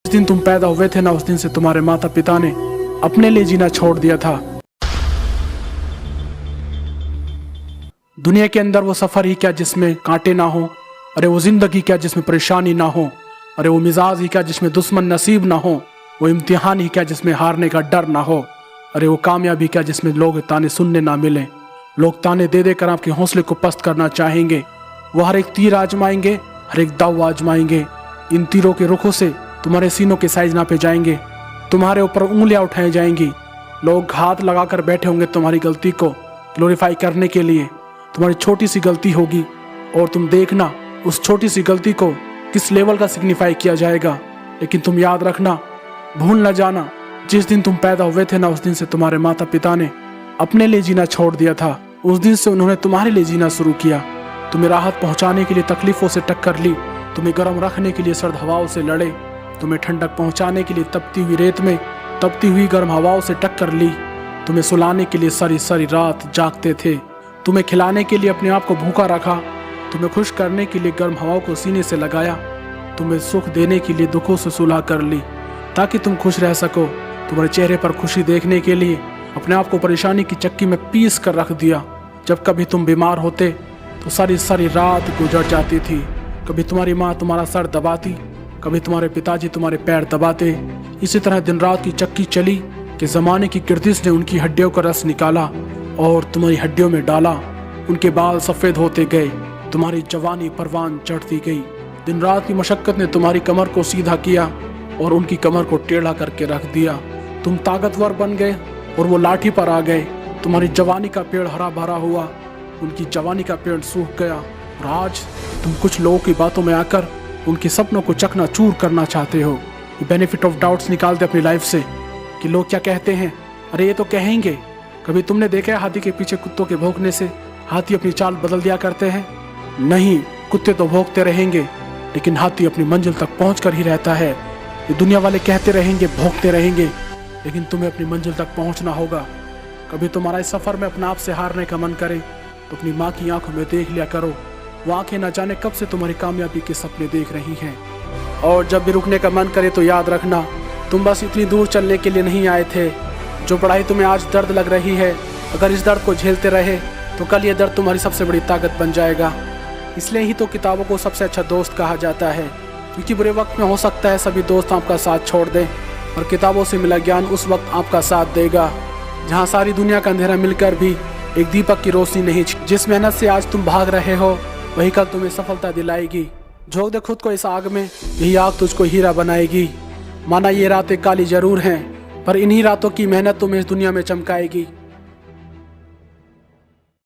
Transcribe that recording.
जिस दिन तुम पैदा हुए थे ना, उस दिन से तुम्हारे माता पिता ने अपने लिए जीना छोड़ दिया था। दुनिया के अंदर वो सफर ही क्या जिसमें कांटे ना हो, अरे वो जिंदगी क्या जिसमें परेशानी ना हो, अरे वो मिजाज ही क्या जिसमें दुश्मन नसीब ना हो, वो इम्तिहान ही क्या जिसमें हारने का डर ना हो, अरे वो कामयाबी क्या जिसमें लोग ताने सुनने ना मिले। लोग ताने दे देकर आपके हौसले को पस्त करना चाहेंगे। वो हर एक तीर आजमाएंगे, हर एक दाव आजमाएंगे। इन तीरों के रुखों से तुम्हारे सीनों के साइज नापे जाएंगे, तुम्हारे ऊपर उंगलियां उठाई जाएंगी। लोग हाथ लगाकर बैठे होंगे तुम्हारी गलती को ग्लोरीफाई करने के लिए। तुम्हारी छोटी सी गलती होगी और तुम देखना उस छोटी सी गलती को किस लेवल का सिग्निफाई किया जाएगा। लेकिन तुम याद रखना, भूल न जाना, जिस दिन तुम पैदा हुए थे ना, उस दिन से तुम्हारे माता पिता ने अपने लिए जीना छोड़ दिया था। उस दिन से उन्होंने तुम्हारे लिए जीना शुरू किया। तुम्हें राहत पहुंचाने के लिए तकलीफों से टक्कर ली, तुम्हें गर्म रखने के लिए सर्द हवाओं से लड़े, तुम्हें ठंडक पहुंचाने के लिए तपती हुई रेत में तपती हुई गर्म हवाओं से टक्कर ली, तुम्हें सुलाने के लिए सारी सारी रात जागते थे, तुम्हें खिलाने के लिए अपने आप को भूखा रखा, तुम्हें खुश करने के लिए गर्म हवाओं को सीने से लगाया, तुम्हें सुख देने के लिए दुखों से सुलह कर ली ताकि तुम खुश रह सको। तुम्हारे चेहरे पर खुशी देखने के लिए अपने आप को परेशानी की चक्की में पीस कर रख दिया। जब कभी तुम बीमार होते तो सारी सारी रात गुजर जाती थी। कभी तुम्हारी माँ तुम्हारा सर दबाती, कभी तुम्हारे पिताजी तुम्हारे पैर दबाते। इसी तरह दिन रात की चक्की चली कि ज़माने की गर्दिश ने उनकी हड्डियों का रस निकाला और तुम्हारी हड्डियों में डाला। उनके बाल सफ़ेद होते गए, तुम्हारी जवानी परवान चढ़ती गई। दिन रात की मशक्क़त ने तुम्हारी कमर को सीधा किया और उनकी कमर को टेढ़ा करके रख दिया। तुम ताकतवर बन गए और वो लाठी पर आ गए। तुम्हारी जवानी का पेड़ हरा भरा हुआ, उनकी जवानी का पेड़ सूख गया। और आज तुम कुछ लोगों की बातों में आकर उनके सपनों को चकनाचूर करना चाहते हो। बेनिफिट ऑफ डाउट्स निकाल दे अपनी लाइफ से कि लोग क्या कहते हैं। अरे ये तो कहेंगे। कभी तुमने देखा है हाथी के पीछे कुत्तों के भौंकने से हाथी अपनी चाल बदल दिया करते हैं? नहीं, कुत्ते तो भौंकते रहेंगे लेकिन हाथी अपनी मंजिल तक पहुँच कर ही रहता है। ये दुनिया वाले कहते रहेंगे, भौंकते रहेंगे, लेकिन तुम्हें अपनी मंजिल तक पहुँचना होगा। कभी तुम्हारा इस सफ़र में अपने आप से हारने का मन करे तो अपनी माँ की आंखों में देख लिया करो। वो आंखें न जाने कब से तुम्हारी कामयाबी के सपने देख रही हैं। और जब भी रुकने का मन करे तो याद रखना, तुम बस इतनी दूर चलने के लिए नहीं आए थे। जो पढ़ाई तुम्हें आज दर्द लग रही है, अगर इस दर्द को झेलते रहे तो कल ये दर्द तुम्हारी सबसे बड़ी ताकत बन जाएगा। इसलिए ही तो किताबों को सबसे अच्छा दोस्त कहा जाता है, क्योंकि बुरे वक्त में हो सकता है सभी दोस्त आपका साथ छोड़ दें और किताबों से मिला ज्ञान उस वक्त आपका साथ देगा जहाँ सारी दुनिया का अंधेरा मिलकर भी एक दीपक की रोशनी नहीं। जिस मेहनत से आज तुम भाग रहे हो वही कल तुम्हें सफलता दिलाएगी। झोंक दे खुद को इस आग में, यही आग तुझको हीरा बनाएगी। माना ये रातें काली जरूर हैं, पर इन्हीं रातों की मेहनत तुम्हें इस दुनिया में चमकाएगी।